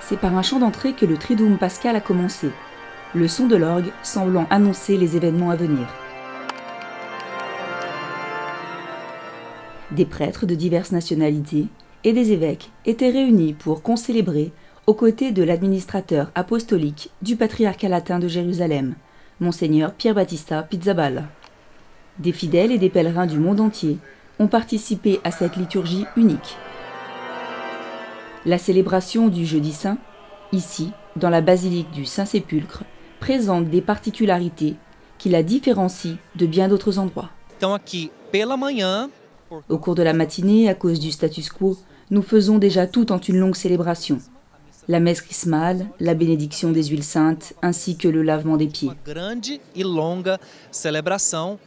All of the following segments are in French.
C'est par un chant d'entrée que le Triduum pascal a commencé, le son de l'orgue semblant annoncer les événements à venir. Des prêtres de diverses nationalités et des évêques étaient réunis pour concélébrer aux côtés de l'administrateur apostolique du patriarcat latin de Jérusalem, Monseigneur Pier Battista Pizzaballa. Des fidèles et des pèlerins du monde entier ont participé à cette liturgie unique. La célébration du Jeudi Saint, ici, dans la basilique du Saint-Sépulcre, présente des particularités qui la différencient de bien d'autres endroits. Au cours de la matinée, à cause du status quo, nous faisons déjà tout en une longue célébration. La messe chrismale, la bénédiction des huiles saintes, ainsi que le lavement des pieds.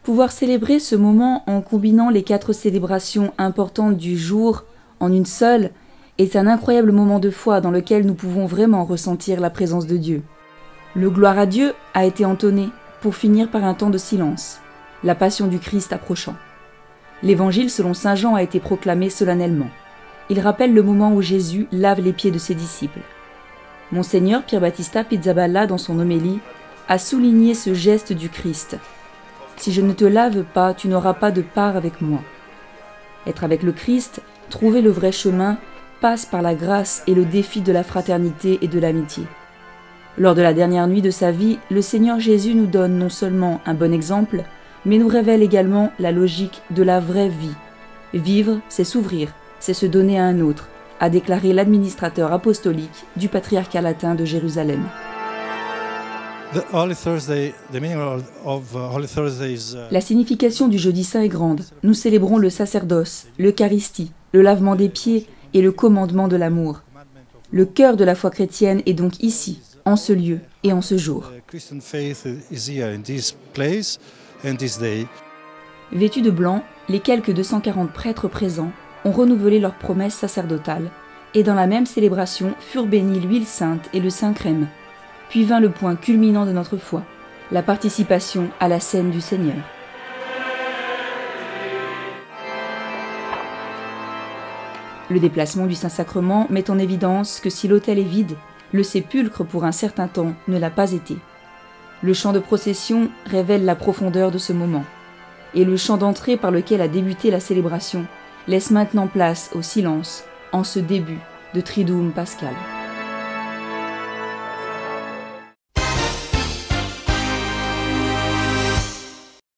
Pouvoir célébrer ce moment en combinant les 4 célébrations importantes du jour en une seule est un incroyable moment de foi dans lequel nous pouvons vraiment ressentir la présence de Dieu. Le gloire à Dieu a été entonné pour finir par un temps de silence, la passion du Christ approchant. L'évangile selon saint Jean a été proclamé solennellement. Il rappelle le moment où Jésus lave les pieds de ses disciples. Monseigneur Pier Battista Pizzaballa, dans son homélie, a souligné ce geste du Christ. « Si je ne te lave pas, tu n'auras pas de part avec moi. » Être avec le Christ, trouver le vrai chemin, passe par la grâce et le défi de la fraternité et de l'amitié. Lors de la dernière nuit de sa vie, le Seigneur Jésus nous donne non seulement un bon exemple, mais nous révèle également la logique de la vraie vie. Vivre, c'est s'ouvrir, c'est se donner à un autre, a déclaré l'administrateur apostolique du patriarcat latin de Jérusalem. La signification du Jeudi Saint est grande. Nous célébrons le sacerdoce, l'Eucharistie, le lavement des pieds et le commandement de l'amour. Le cœur de la foi chrétienne est donc ici, en ce lieu et en ce jour. Vêtus de blanc, les quelques 240 prêtres présents ont renouvelé leurs promesses sacerdotales et dans la même célébration furent bénis l'huile sainte et le Saint-Crème. Puis vint le point culminant de notre foi, la participation à la scène du Seigneur. Le déplacement du Saint-Sacrement met en évidence que si l'autel est vide, le sépulcre pour un certain temps ne l'a pas été. Le chant de procession révèle la profondeur de ce moment, et le chant d'entrée par lequel a débuté la célébration laisse maintenant place au silence en ce début de Triduum pascal.